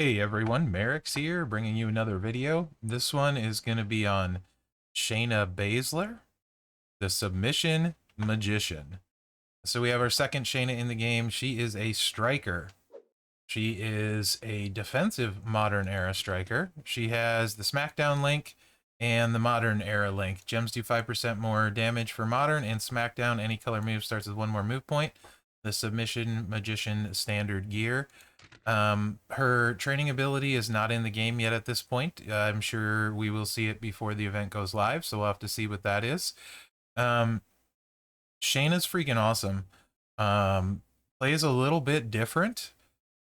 Hey everyone, Mherex here, bringing you another video. This one is going to be on Shayna Baszler, the Submission Magician. So we have our second Shayna in the game. She is a striker. She is a defensive modern era striker. She has the SmackDown link and the modern era link. Gems do 5% more damage for modern, and SmackDown, any color move starts with one more move point. The Submission Magician standard gear. Her training ability is not in the game yet at this point. I'm sure we will see it before the event goes live, so we'll have to see what that is. Shayna's freaking awesome. Plays a little bit different,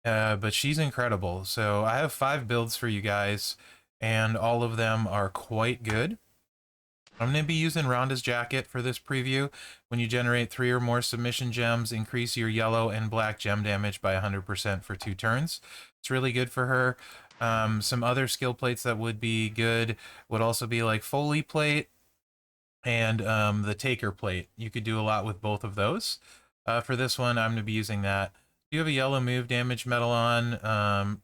but she's incredible. So I have 5 builds for you guys, and all of them are quite good. I'm going to be using Rhonda's jacket for this preview. When you generate 3 or more submission gems, increase your yellow and black gem damage by 100% for 2 turns. It's really good for her. Some other skill plates that would be good would also be like Foley plate and the Taker plate. You could do a lot with both of those. For this one, I'm going to be using that. You have a yellow move damage medal on,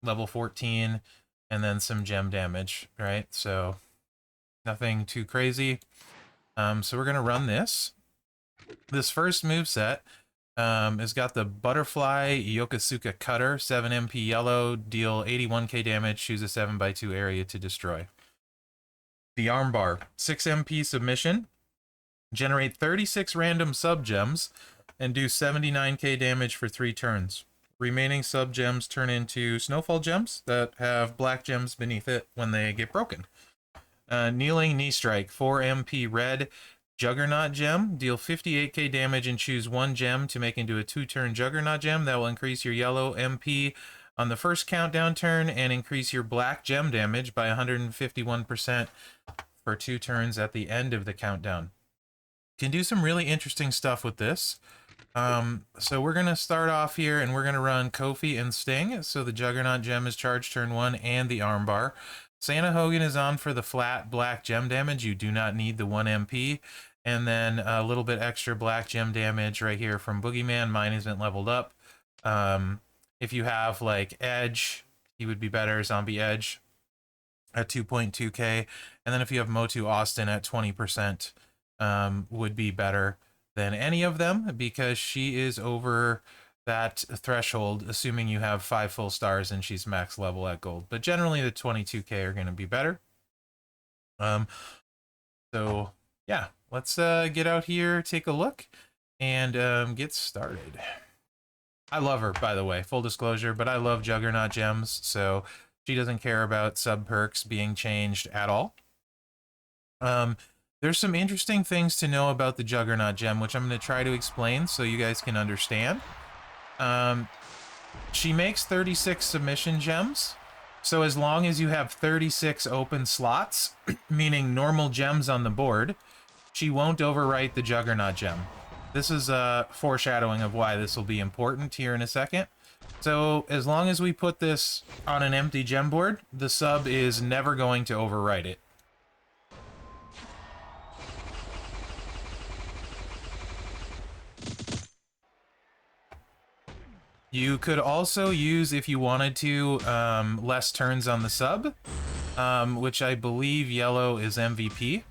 level 14, and then some gem damage, right? So nothing too crazy. So we're going to run this. This first move set has got the Butterfly Yokosuka Cutter, 7 MP yellow, deal 81k damage, choose a 7x2 area to destroy. The Armbar, 6 MP submission, generate 36 random sub gems, and do 79k damage for 3 turns. Remaining sub gems turn into snowfall gems that have black gems beneath it when they get broken. Kneeling Knee Strike, 4 MP red, Juggernaut gem, deal 58k damage and choose 1 gem to make into a 2-turn Juggernaut gem. That will increase your yellow MP on the first countdown turn and increase your black gem damage by 151% for 2 turns at the end of the countdown. Can do some really interesting stuff with this. So we're going to start off here and we're going to run Kofi and Sting. So the Juggernaut gem is charged turn 1 and the armbar. Santa Hogan is on for the flat black gem damage. You do not need the 1 MP. And then a little bit extra black gem damage right here from Boogeyman. Mine isn't leveled up. If you have like Edge, he would be better. Zombie Edge at 2.2k. And then if you have Motu Austin at 20%, would be better than any of them because she is over that threshold, assuming you have 5 full stars and she's max level at gold. But generally the 22k are going to be better. So yeah, let's get out here, take a look, and get started. I love her, by the way, full disclosure, but I love Juggernaut gems, so she doesn't care about sub perks being changed at all. There's some interesting things to know about the Juggernaut gem, which I'm going to try to explain so you guys can understand. She makes 36 submission gems, so as long as you have 36 open slots, meaning normal gems on the board, she won't overwrite the Juggernaut gem. This is a foreshadowing of why this will be important here in a second. So as long as we put this on an empty gem board, the sub is never going to overwrite it. You could also use, if you wanted to, less turns on the sub, which I believe yellow is MVP.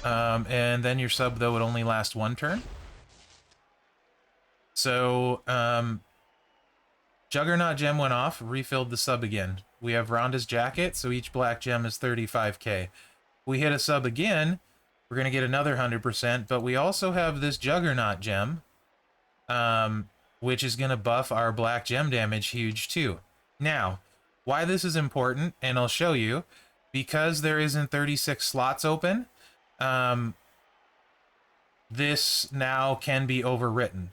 And then your sub, though, would only last 1 turn. So, Juggernaut gem went off, refilled the sub again. We have Rhonda's jacket, so each black gem is 35k. We hit a sub again, we're going to get another 100%, but we also have this Juggernaut gem, which is going to buff our black gem damage huge too. Now, why this is important, and I'll show you, because there isn't 36 slots open, this now can be overwritten.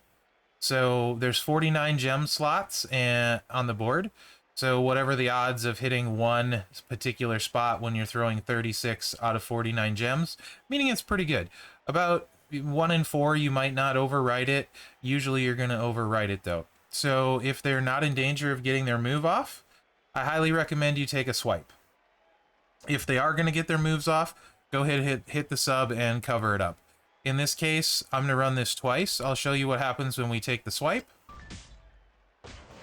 So there's 49 gem slots on the board, so whatever the odds of hitting one particular spot when you're throwing 36 out of 49 gems, meaning it's pretty good. About 1 in 4 you might not overwrite it. Usually you're going to overwrite it though. So if they're not in danger of getting their move off, I highly recommend you take a swipe. If they are going to get their moves off, go ahead, hit the sub and cover it up. In this case, I'm going to run this twice. I'll show you what happens when we take the swipe.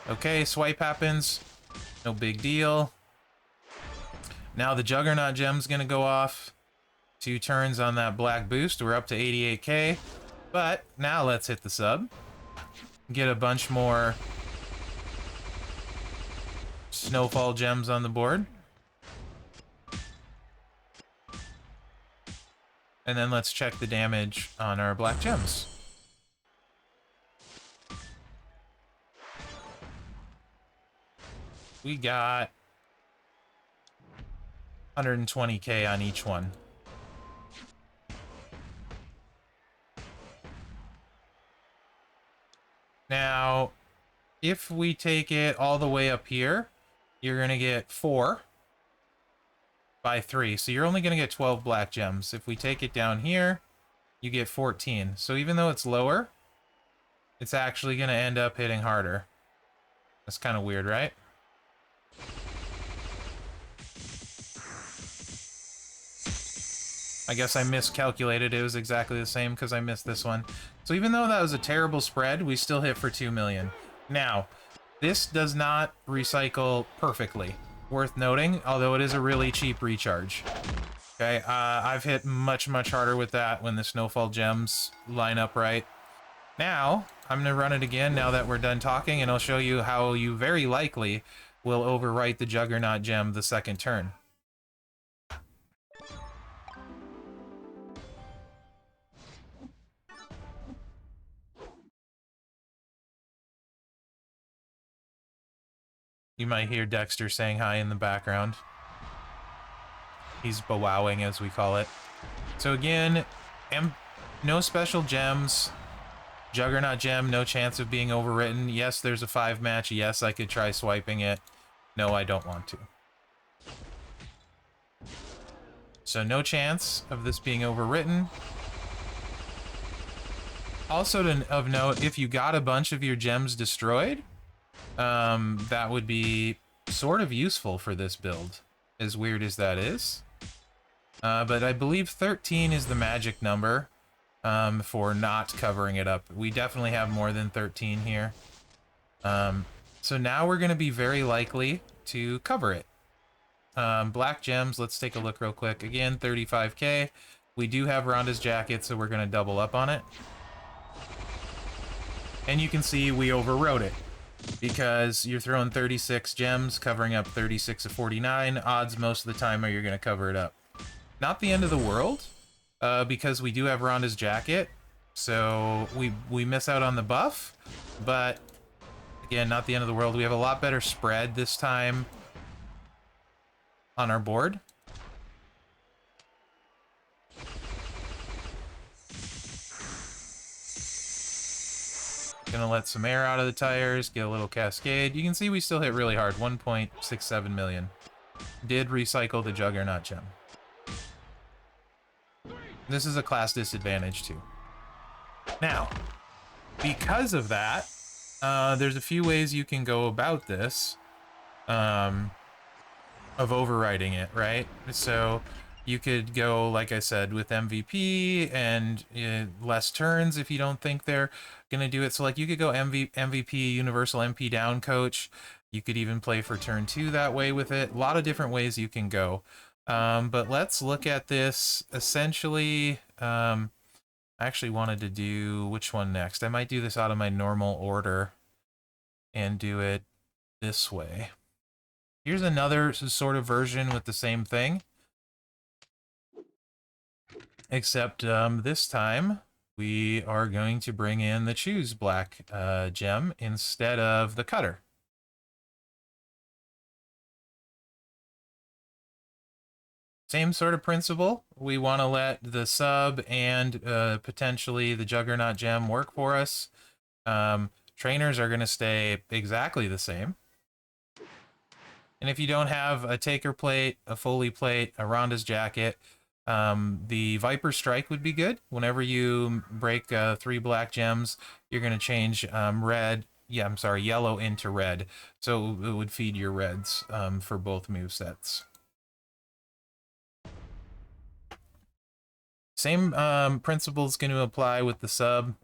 Okay, swipe happens. No big deal. Now the Juggernaut gem's gonna go off. 2 turns on that black boost. We're up to 88k. But now let's hit the sub. Get a bunch more snowfall gems on the board. And then let's check the damage on our black gems. We got 120k on each one. Now, if we take it all the way up here, you're going to get 4 by 3. So you're only going to get 12 black gems. If we take it down here, you get 14. So even though it's lower, it's actually going to end up hitting harder. That's kind of weird, right? I guess I miscalculated. It was exactly the same because I missed this one. So even though that was a terrible spread, we still hit for 2 million. Now, this does not recycle perfectly. Worth noting, although it is a really cheap recharge. Okay, I've hit much, much harder with that when the snowfall gems line up right. Now, I'm going to run it again now that we're done talking, and I'll show you how you very likely will overwrite the Juggernaut gem the second turn. You might hear Dexter saying hi in the background. He's bowowing, as we call it. So again, no special gems. Juggernaut gem, no chance of being overwritten. Yes, there's a 5 match. Yes, I could try swiping it. No, I don't want to. So no chance of this being overwritten. Also of note, if you got a bunch of your gems destroyed, that would be sort of useful for this build, as weird as that is. But I believe 13 is the magic number for not covering it up. We definitely have more than 13 here. So now we're going to be very likely to cover it. Black gems, let's take a look real quick. Again, 35k. We do have Rhonda's jacket, so we're going to double up on it. And you can see we overwrote it, because you're throwing 36 gems, covering up 36 of 49. Odds most of the time are you're going to cover it up. Not the end of the world, because we do have Rhonda's jacket, so we miss out on the buff, but again, not the end of the world. We have a lot better spread this time on our board. Gonna let some air out of the tires, get a little cascade. You can see we still hit really hard, 1.67 million. Did recycle the Juggernaut gem. This is a class disadvantage too. Now, because of that, there's a few ways you can go about this, of overriding it, right? So you could go, like I said, with MVP and less turns if you don't think they're gonna do it. So like you could go MVP, Universal MP down coach. You could even play for turn 2 that way with it. A lot of different ways you can go. But let's look at this essentially. I actually wanted to do which one next. I might do this out of my normal order and do it this way. Here's another sort of version with the same thing. Except this time we are going to bring in the choose black gem instead of the cutter. Same sort of principle. We want to let the sub and potentially the Juggernaut gem work for us. Trainers are going to stay exactly the same. And if you don't have a Taker plate, a Foley plate, a Rhonda's jacket, the Viper Strike would be good. Whenever you break 3 black gems, you're going to change yellow into red. So it would feed your reds for both movesets. Same principle is going to apply with the sub.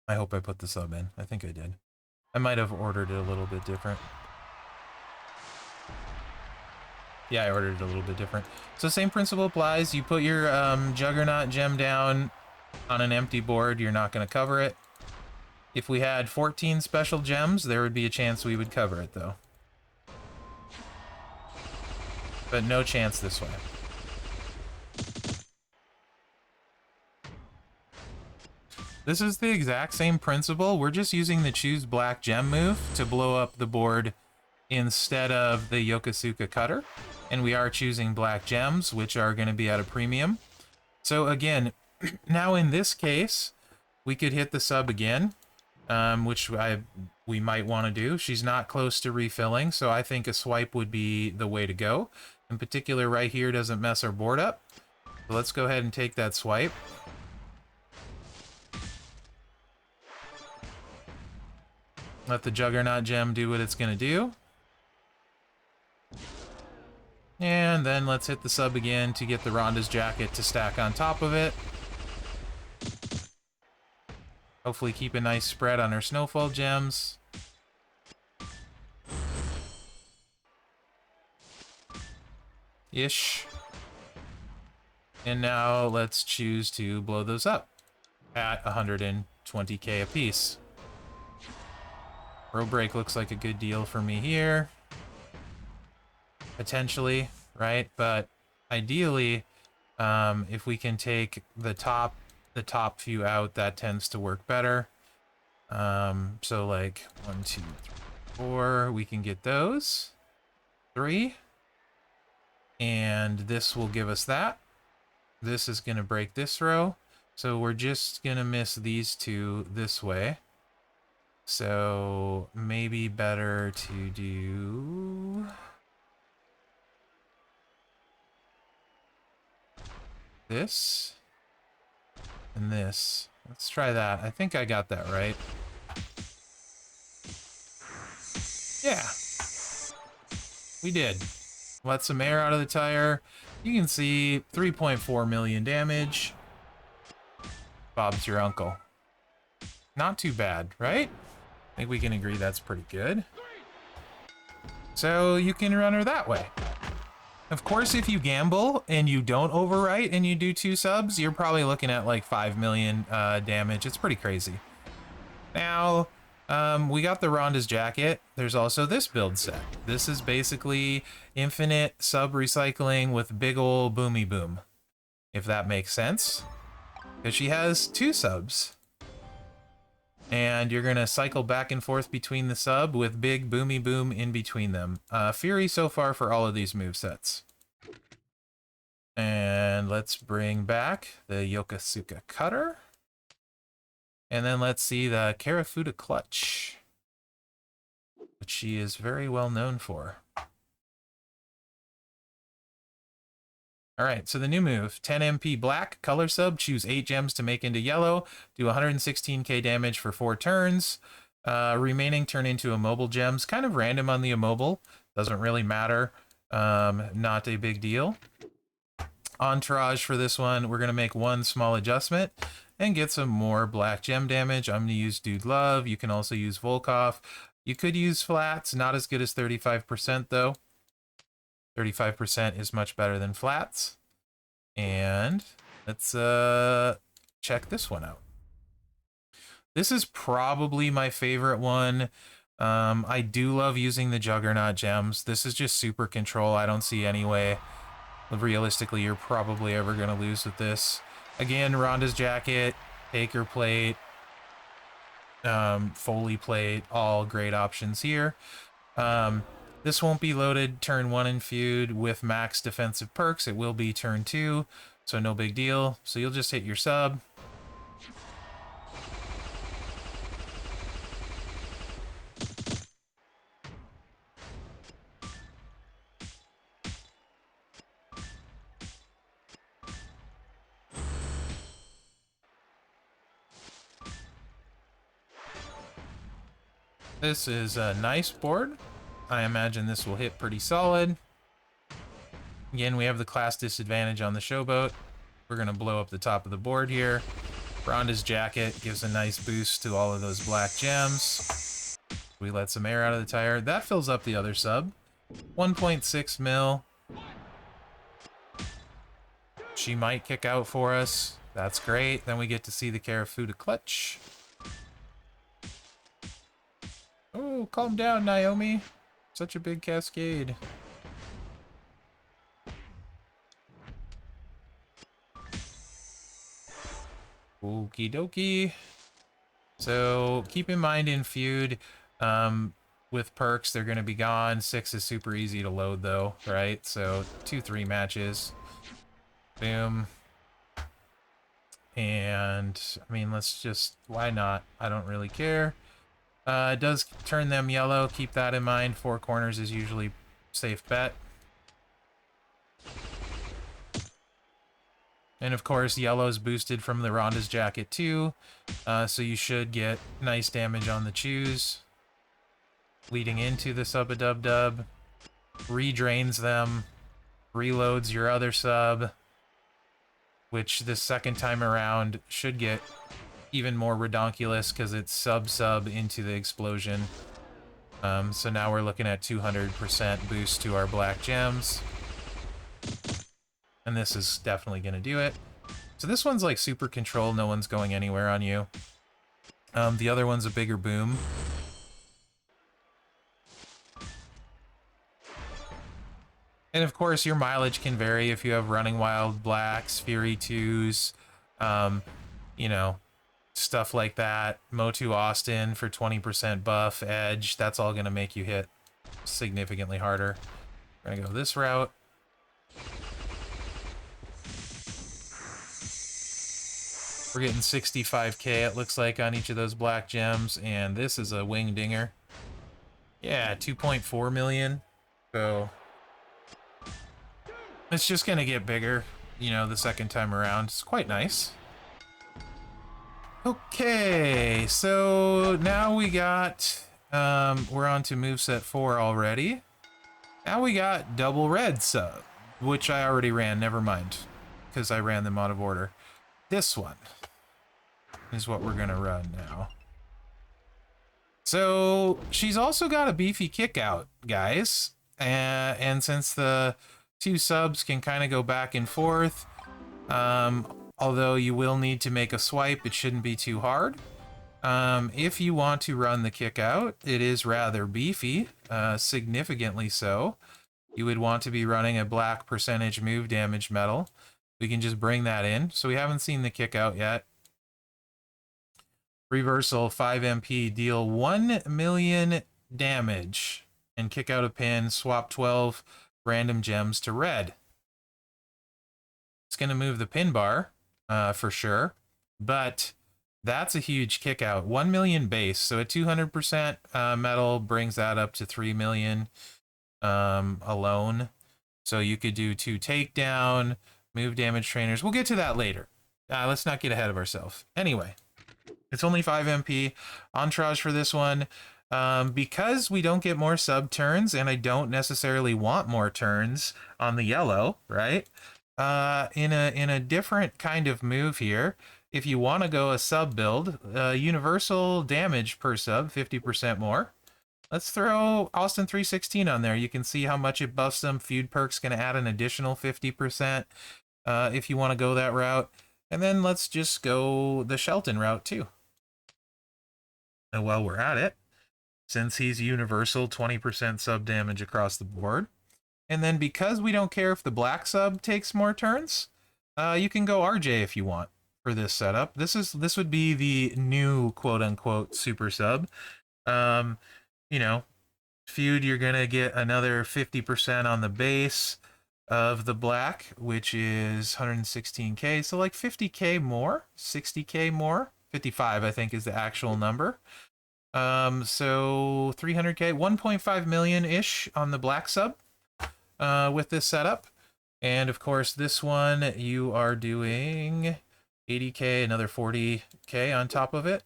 I hope I put the sub in. I think I did. I might have ordered it a little bit different. Yeah, I ordered it a little bit different. So same principle applies. You put your Juggernaut gem down on an empty board, you're not going to cover it. If we had 14 special gems, there would be a chance we would cover it, though. But no chance this way. This is the exact same principle. We're just using the choose black gem move to blow up the board instead of the Yokosuka cutter. And we are choosing black gems, which are going to be at a premium. So again, now in this case, we could hit the sub again, which we might want to do. She's not close to refilling, so I think a swipe would be the way to go. In particular, right here doesn't mess our board up. So let's go ahead and take that swipe. Let the Juggernaut gem do what it's going to do. And then let's hit the sub again to get the Rhonda's jacket to stack on top of it. Hopefully keep a nice spread on her snowfall gems. Ish. And now let's choose to blow those up at 120k a piece. Row break looks like a good deal for me here. Potentially, right? But ideally, if we can take the top few out, that tends to work better. So like 1, 2, 3, 4, we can get those. 3. And this will give us that. This is going to break this row. So we're just going to miss these two this way. So maybe better to do this and this. Let's try that. I think I got that right. Yeah, we did. Let some air out of the tire. You can see 3.4 million damage. Bob's your uncle. Not too bad, right? I think we can agree that's pretty good. So you can run her that way. Of course, if you gamble and you don't overwrite and you do 2 subs, you're probably looking at like 5 million damage. It's pretty crazy. Now, we got the Rhonda's jacket. There's also this build set. This is basically infinite sub recycling with big ol' boomy boom, if that makes sense. Because she has 2 subs. And you're going to cycle back and forth between the sub with big boomy boom in between them. Fury so far for all of these movesets. And let's bring back the Yokosuka cutter. And then let's see the Karafuda clutch, which she is very well known for. All right, so the new move, 10 MP black, color sub, choose 8 gems to make into yellow, do 116k damage for 4 turns. Remaining turn into immobile gems, kind of random on the immobile, doesn't really matter, not a big deal. Entourage for this one, we're going to make one small adjustment and get some more black gem damage. I'm going to use Dude Love, you can also use Volkov. You could use flats, not as good as 35% though. 35% is much better than flats. And let's check this one out. This is probably my favorite one. I do love using the Juggernaut gems. This is just super control. I don't see any way realistically you're probably ever going to lose with this. Again, Rhonda's jacket, Taker plate, Foley plate, all great options here. This won't be loaded turn 1 in Feud with max defensive perks. It will be turn 2, so no big deal. So you'll just hit your sub. This is a nice board. I imagine this will hit pretty solid. Again, we have the class disadvantage on the showboat. We're going to blow up the top of the board here. Rhonda's jacket gives a nice boost to all of those black gems. We let some air out of the tire. That fills up the other sub. 1.6 mil. She might kick out for us. That's great. Then we get to see the Feud clutch. Oh, calm down, Naomi. Such a big cascade. Okie dokie. So keep in mind in Feud, with perks, they're going to be gone. 6 is super easy to load though, right? So 2-3 matches. Boom. And, I mean, let's just, why not? I don't really care. It does turn them yellow. Keep that in mind. 4 corners is usually safe bet. And of course, yellow's boosted from the Rhonda's jacket too. So you should get nice damage on the chews. Leading into the sub-a-dub-dub. Redrains them. Reloads your other sub. Which this second time around should get even more redonkulous because it's sub-sub into the explosion. So now we're looking at 200% boost to our black gems. And this is definitely going to do it. So this one's like super control, no one's going anywhere on you. The other one's a bigger boom. And of course, your mileage can vary if you have Running Wild Blacks, Fury 2s, you know, stuff like that. Motu Austin for 20% buff, Edge, that's all going to make you hit significantly harder. We're going to go this route. We're getting 65k, it looks like, on each of those black gems, and this is a wing dinger. Yeah, 2.4 million. So it's just gonna get bigger, you know, the second time around. It's quite nice. Okay, so now we got, we're on to moveset 4 already. Now we got double red sub, which I already ran, never mind, because I ran them out of order. This one is what we're gonna run now. So she's also got a beefy kickout, guys, and since the 2 subs can kind of go back and forth, although you will need to make a swipe, it shouldn't be too hard. If you want to run the kickout, it is rather beefy, significantly so. You would want to be running a black percentage move damage medal. We can just bring that in. So we haven't seen the kickout yet. Reversal, 5 MP, deal 1 million damage and kick out a pin, swap 12 random gems to red. It's going to move the pin bar for sure, but that's a huge kick out. 1 million base, so a 200% metal brings that up to 3 million alone. So you could do 2 takedown, move damage trainers. We'll get to that later. Let's not get ahead of ourselves. Anyway, it's only 5 MP. Entourage for this one. Because we don't get more sub turns, and I don't necessarily want more turns on the yellow, right? In a different kind of move here, if you want to go a sub build, universal damage per sub, 50% more. Let's throw Austin 316 on there. You can see how much it buffs them. Feud perk's going to add an additional 50% if you want to go that route. And then let's just go the Shelton route too. And while we're at it, since he's universal, 20% sub damage across the board. And then because we don't care if the black sub takes more turns, you can go RJ if you want for this setup. This would be the new quote-unquote super sub. You know, Feud, you're going to get another 50% on the base of the black, which is 116k. So like 50k more, 60k more, 55 I think is the actual number. So 300k, 1.5 million-ish on the black sub with this setup. And of course this one you are doing 80k, another 40k on top of it.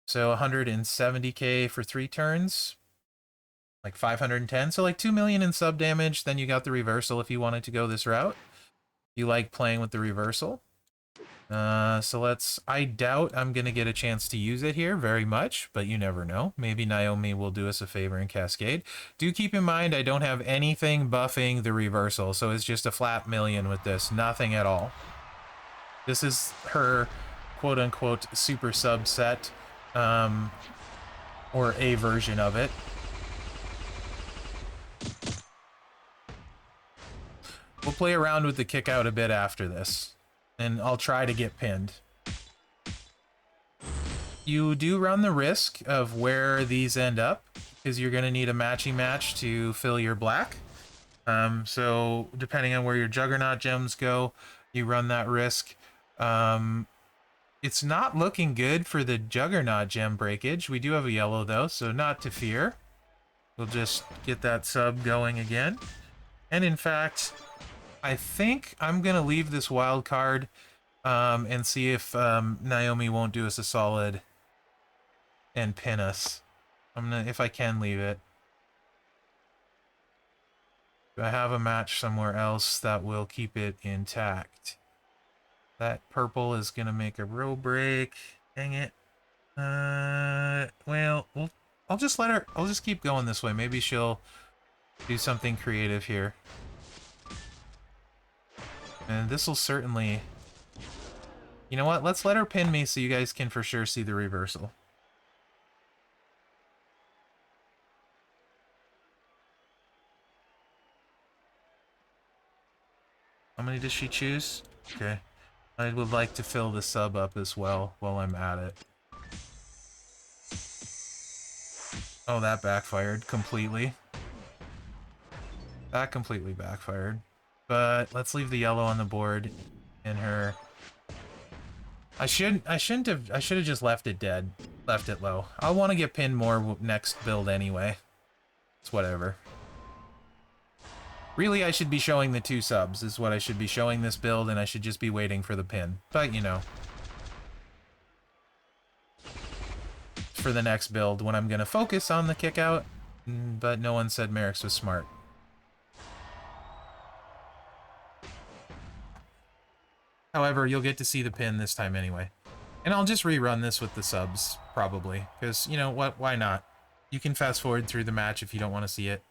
So 170k for 3 turns, like 510. So like 2 million in sub damage. Then you got the reversal if you wanted to go this route. You like playing with the reversal. I doubt I'm going to get a chance to use it here very much, but you never know. Maybe Naomi will do us a favor and cascade. Do keep in mind, I don't have anything buffing the reversal, so it's just a flat million with this. Nothing at all. This is her quote-unquote super subset, or a version of it. We'll play around with the kick out a bit after this, and I'll try to get pinned. You do run the risk of where these end up, because you're going to need a matchy match to fill your black. So depending on where your Juggernaut gems go, you run that risk. It's not looking good for the Juggernaut gem breakage. We do have a yellow though, so not to fear. We'll just get that sub going again. And in fact, I think I'm going to leave this wild card and see if Naomi won't do us a solid and pin us. I'm gonna, if I can leave it. Do I have a match somewhere else that will keep it intact? That purple is going to make a row break. Dang it. Well, I'll just let her, I'll just keep going this way. Maybe she'll do something creative here. And this will certainly... You know what? Let's let her pin me so you guys can for sure see the reversal. How many does she choose? Okay. I would like to fill the sub up as well while I'm at it. Oh, that backfired completely. That completely backfired. But let's leave the yellow on the board in her. I should have just left it dead. Left it low. I'll want to get pinned more next build anyway. It's whatever. Really, I should be showing the 2 subs, is what I should be showing this build, and I should just be waiting for the pin. But, you know. For the next build, when I'm going to focus on the kick out, but no one said Mherex was smart. However, you'll get to see the pin this time anyway. And I'll just rerun this with the subs, probably. Because, you know what, why not? You can fast forward through the match if you don't want to see it.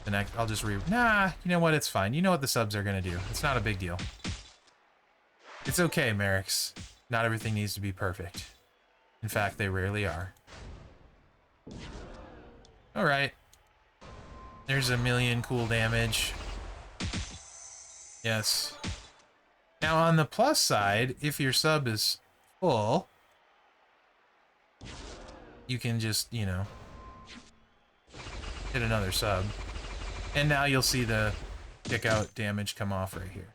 The next, I'll just Nah, you know what, it's fine. You know what the subs are going to do. It's not a big deal. It's okay, Mherex. Not everything needs to be perfect. In fact, they rarely are. Alright. There's a million cool damage. Yes. Now, on the plus side, if your sub is full, you can just, you know, hit another sub. And now you'll see the kick out damage come off right here.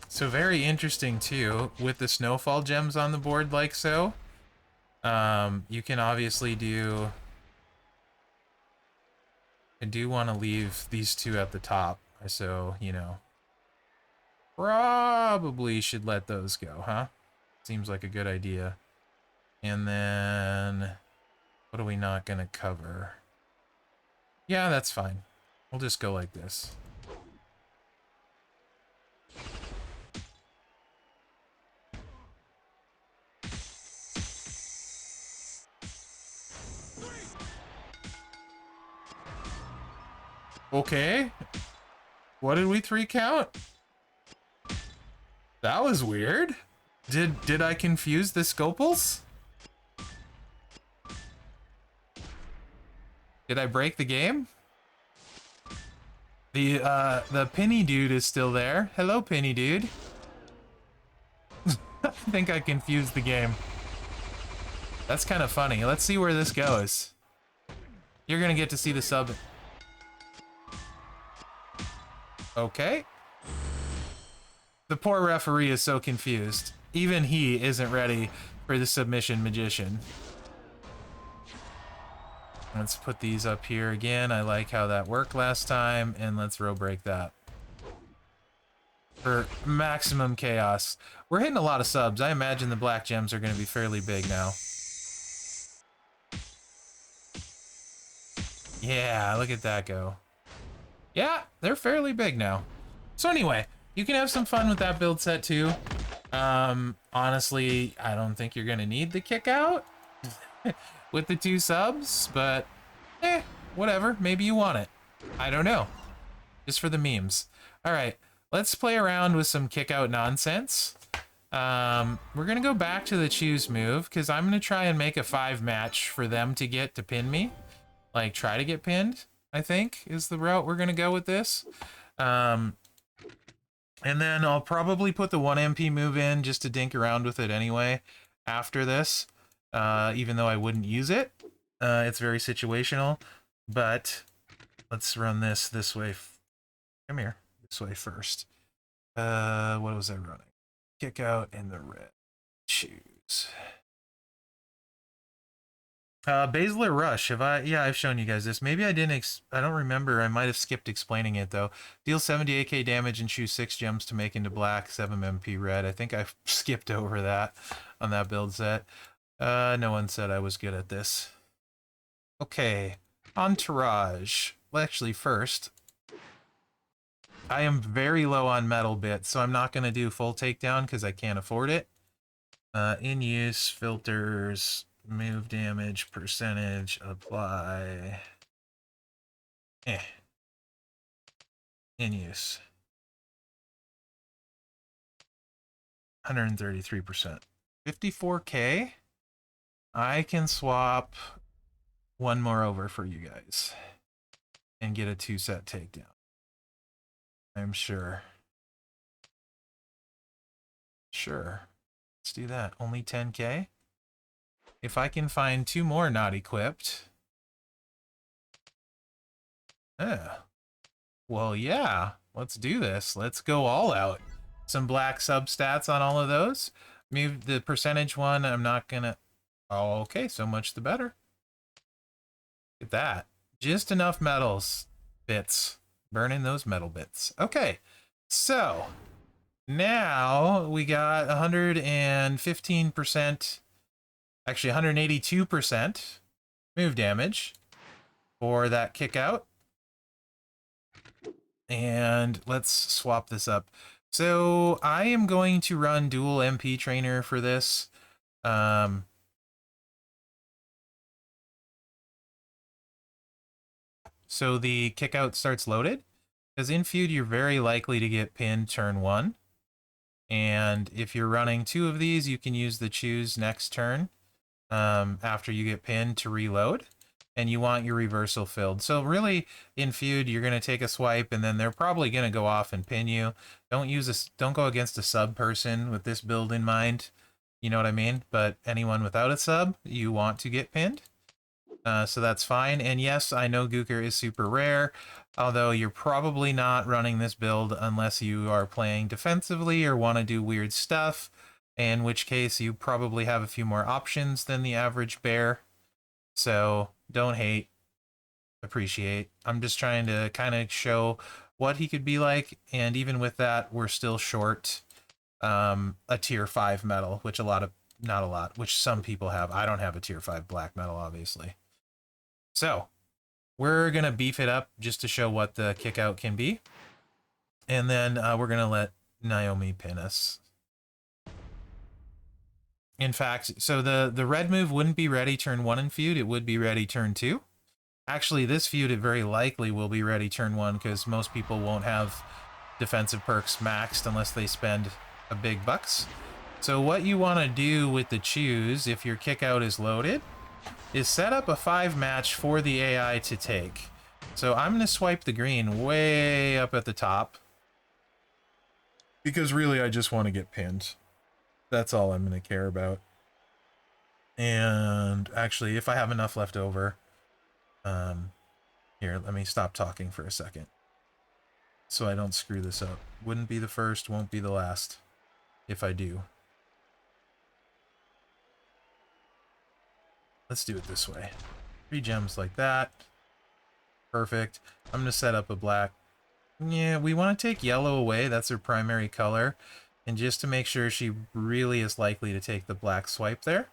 So very interesting too, with the snowfall gems on the board like so. You can obviously do... I do want to leave these 2 at the top, so, you know. Probably should let those go, huh? Seems like a good idea. And then... What are we not going to cover? Yeah, that's fine. We'll just go like this. Okay. What did we 3 count? That was weird. Did I confuse the Scopels? Did I break the game? The Penny Dude is still there. Hello, Penny Dude. I think I confused the game. That's kind of funny. Let's see where this goes. You're gonna get to see the sub. Okay. The poor referee is so confused. Even he isn't ready for the submission magician. Let's put these up here again. I like how that worked last time, and let's row break that. For maximum chaos. We're hitting a lot of subs. I imagine the black gems are going to be fairly big now. Yeah, look at that go. Yeah, they're fairly big now. So anyway, you can have some fun with that build set too. Honestly, I don't think you're gonna need the kick out with the 2 subs, but whatever. Maybe you want it. I don't know. Just for the memes. All right, let's play around with some kick out nonsense. We're gonna go back to the choose move because I'm gonna try and make a 5 match for them to get to pin me. Like, try to get pinned, I think, is the route we're gonna go with this. And then I'll probably put the 1 MP move in just to dink around with it anyway after this, even though I wouldn't use it. It's very situational, but let's run this way. Come here, this way first. What was I running? Kick out in the red. Choose. Baszler Rush. Have I? Yeah, I've shown you guys this. Maybe I didn't. I don't remember. I might have skipped explaining it though. Deal 78k damage and choose 6 gems to make into black, 7 MP red. I think I skipped over that on that build set. No one said I was good at this. Okay, Entourage. Well, actually, first, I am very low on metal bits, so I'm not going to do full takedown because I can't afford it. In use, filters, move damage, percentage, apply. In use. 133%. 54k? I can swap 1 more over for you guys and get a 2-set takedown. I'm sure. Sure. Let's do that. Only 10k? If I can find 2 more not equipped. Well, yeah. Let's do this. Let's go all out. Some black substats on all of those. Move the percentage one. I'm not gonna... Oh, okay. So much the better. Look at that. Just enough metals. Bits. Burning those metal bits. Okay. So... now we got 115%, actually 182% move damage for that kick out. And let's swap this up. So I am going to run dual MP trainer for this. So the kick out starts loaded. Because in Feud, you're very likely to get pinned turn 1. And if you're running 2 of these, you can use the choose next turn after you get pinned to reload. And you want your reversal filled. So really, in Feud, you're going to take a swipe, and then they're probably going to go off and pin you. Don't go against a sub person with this build in mind. You know what I mean? But anyone without a sub, you want to get pinned. So that's fine. And yes, I know Gooker is super rare, although you're probably not running this build unless you are playing defensively or want to do weird stuff, in which case you probably have a few more options than the average bear. So don't hate, appreciate. I'm just trying to kind of show what he could be like, and even with that, we're still short a tier 5 metal, which not a lot, which some people have. I don't have a tier 5 black metal, obviously. So we're going to beef it up just to show what the kick out can be. And then we're going to let Naomi pin us. In fact, so the red move wouldn't be ready turn 1 in Feud. It would be ready turn 2. Actually, this Feud, it very likely will be ready turn 1 because most people won't have defensive perks maxed unless they spend a big bucks. So what you want to do with the choose, if your kick out is loaded, is set up a 5 match for the AI to take. So I'm going to swipe the green way up at the top. Because really, I just want to get pinned. That's all I'm going to care about. And actually, if I have enough left over... here, let me stop talking for a second. So I don't screw this up. Wouldn't be the first, won't be the last. If I do. Let's do it this way. 3 gems like that. Perfect. I'm going to set up a black. Yeah, we want to take yellow away. That's her primary color. And just to make sure she really is likely to take the black swipe there.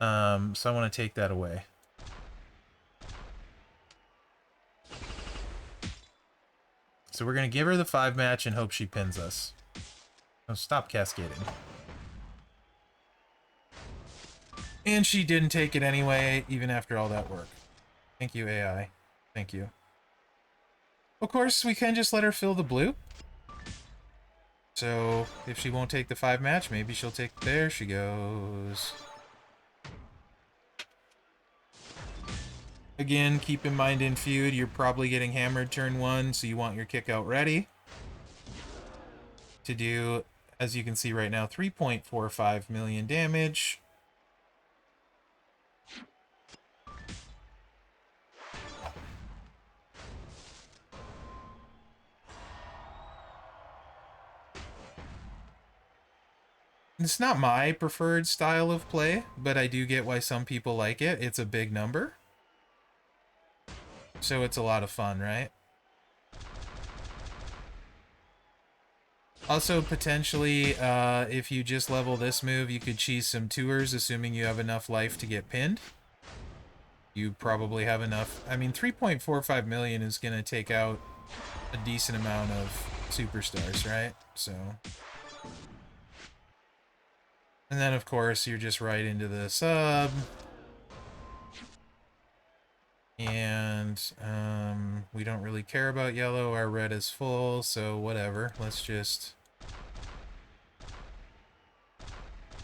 So I want to take that away. So we're going to give her the 5 match and hope she pins us. Oh, stop cascading. And she didn't take it anyway, even after all that work. Thank you, AI. Thank you. Of course, we can just let her fill the blue. So, if she won't take the 5 match, maybe she'll take... There she goes. Again, keep in mind in Feud, you're probably getting hammered turn 1, so you want your Kickout ready. To do, as you can see right now, 3.45 million damage. It's not my preferred style of play, but I do get why some people like it. It's a big number. So it's a lot of fun, right? Also, potentially, if you just level this move, you could cheese some tours, assuming you have enough life to get pinned. You probably have enough. I mean, 3.45 million is going to take out a decent amount of superstars, right? So... And then, of course, you're just right into the sub. And we don't really care about yellow. Our red is full, so whatever. Let's just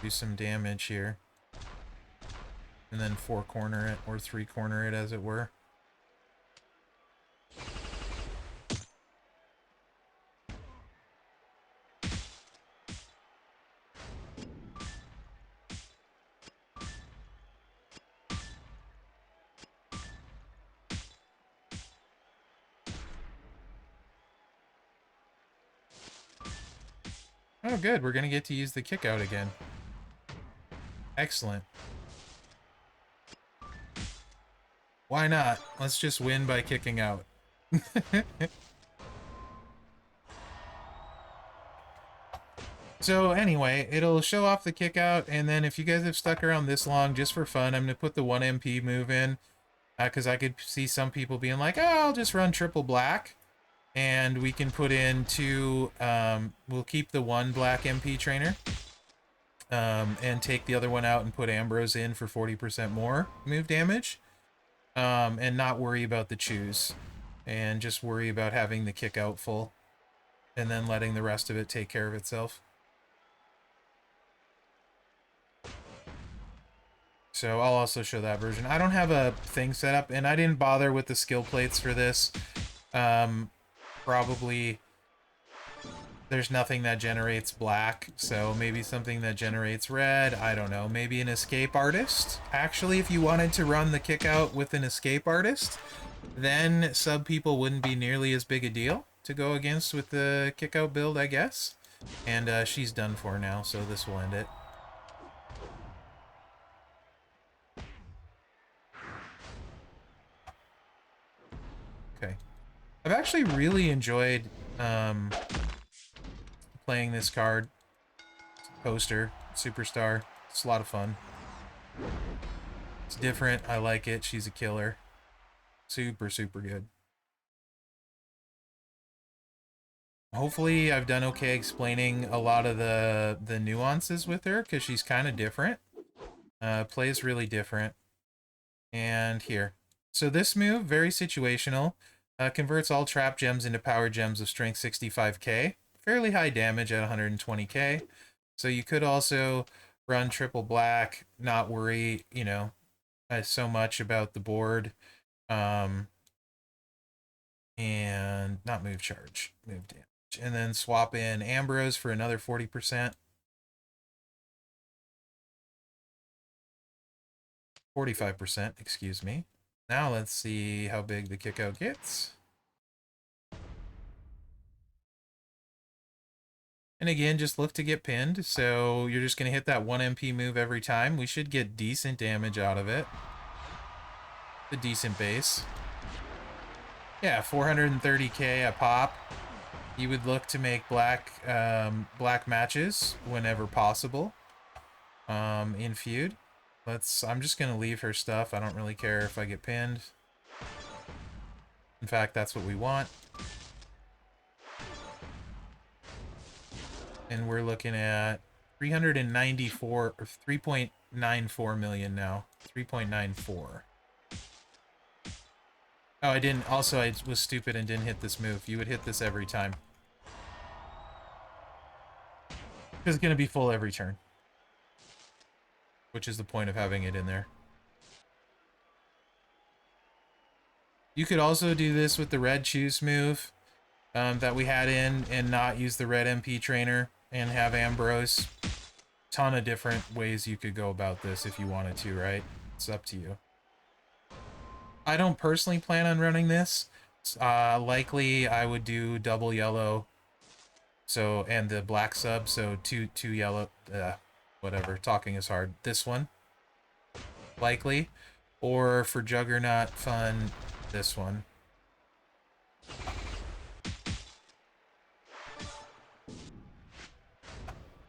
do some damage here. And then 4-corner it, or 3-corner it, as it were. Oh, good. We're going to get to use the Kickout again. Excellent. Why not? Let's just win by kicking out. So anyway, it'll show off the Kickout, and then if you guys have stuck around this long, just for fun, I'm going to put the 1 MP move in, because I could see some people being like, oh, I'll just run triple black. And we can put in 2, we'll keep the 1 black MP trainer, and take the other one out and put Ambrose in for 40% more move damage, and not worry about the choose, and just worry about having the kick out full, and then letting the rest of it take care of itself. So I'll also show that version. I don't have a thing set up, and I didn't bother with the skill plates for this. Probably there's nothing that generates black, so maybe something that generates red. I don't know. Maybe an escape artist. Actually, if you wanted to run the Kickout with an escape artist, then sub people wouldn't be nearly as big a deal to go against with the Kickout build, I guess. And she's done for now, so this will end it. Okay. I've actually really enjoyed playing this card. Poster, Superstar. It's a lot of fun. It's different. I like it. She's a killer. Super, super good. Hopefully I've done okay explaining a lot of the nuances with her, because she's kind of different. Plays really different. And here. So this move, very situational. Converts all trap gems into power gems of strength 65k. Fairly high damage at 120k. So you could also run triple black, not worry, you know, so much about the board. And not move charge, move damage. And then swap in Ambrose for another 40%. 45%, excuse me. Now let's see how big the Kickout gets. And again, just look to get pinned. So you're just going to hit that 1 MP move every time. We should get decent damage out of it. A decent base. Yeah, 430k a pop. You would look to make black matches whenever possible in Feud. I'm just going to leave her stuff. I don't really care if I get pinned. In fact, that's what we want. And we're looking at 394 or 3.94 million now. 3.94. Oh, I didn't. Also, I was stupid and didn't hit this move. You would hit this every time. It's going to be full every turn. Which is the point of having it in there. You could also do this with the red choose move that we had in and not use the red MP trainer and have Ambrose. Ton of different ways you could go about this if you wanted to, right? It's up to you. I don't personally plan on running this. Likely I would do double yellow. So, and the black sub, so two yellow, whatever, talking is hard. This one, likely. Or for Juggernaut fun, this one.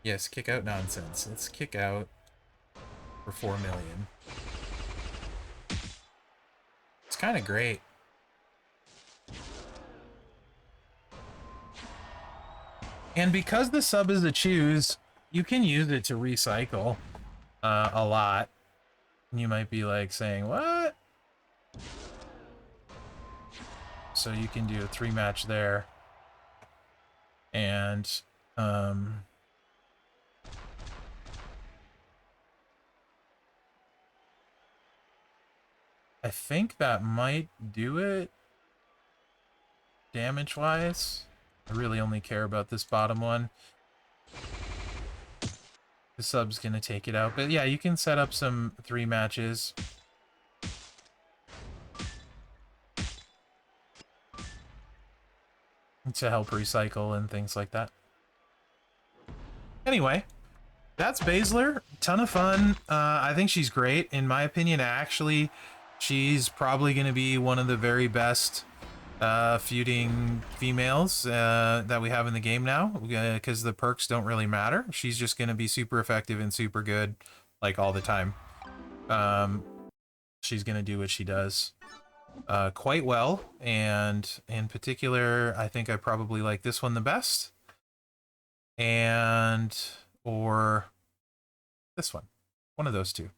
Yes, kick out nonsense. Let's kick out for 4 million. It's kind of great. And because the sub is a choose, you can use it to recycle a lot. You might be like saying, what? So you can do a 3-match there. And I think that might do it damage-wise. I really only care about this bottom one. The sub's gonna take it out. But yeah, you can set up some 3 matches. To help recycle and things like that. Anyway, that's Baszler. Ton of fun. I think she's great. In my opinion, actually, she's probably going to be one of the very best feuding females that we have in the game now, because the perks don't really matter. She's just going to be super effective and super good, like, all the time. She's going to do what she does quite well, and in particular, I think I probably like this one the best, or this one. One of those two.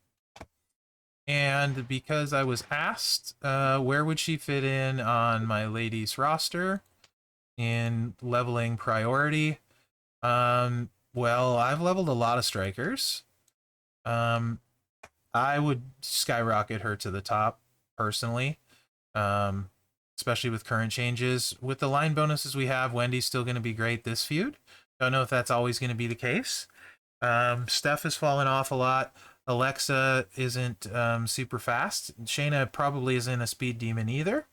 And because I was asked where would she fit in on my ladies roster in leveling priority, well, I've leveled a lot of strikers. I would skyrocket her to the top, personally, especially with current changes. With the line bonuses we have, Wendy's still going to be great this feud. Don't know if that's always going to be the case. Steph has fallen off a lot. Alexa isn't super fast. Shayna probably isn't a speed demon either,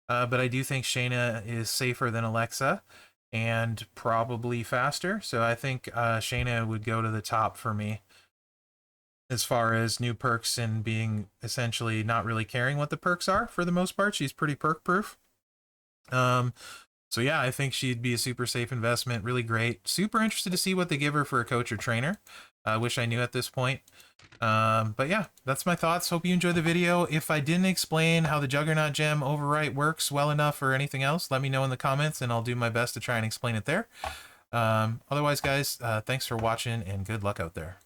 but I do think Shayna is safer than Alexa and probably faster. So I think Shayna would go to the top for me as far as new perks and being essentially not really caring what the perks are for the most part. She's pretty perk proof. So yeah, I think she'd be a super safe investment. Really great. Super interested to see what they give her for a coach or trainer. I wish I knew at this point. But yeah, that's my thoughts. Hope you enjoyed the video. If I didn't explain how the Juggernaut gem overwrite works well enough or anything else, let me know in the comments and I'll do my best to try and explain it there. Otherwise, guys, thanks for watching and good luck out there.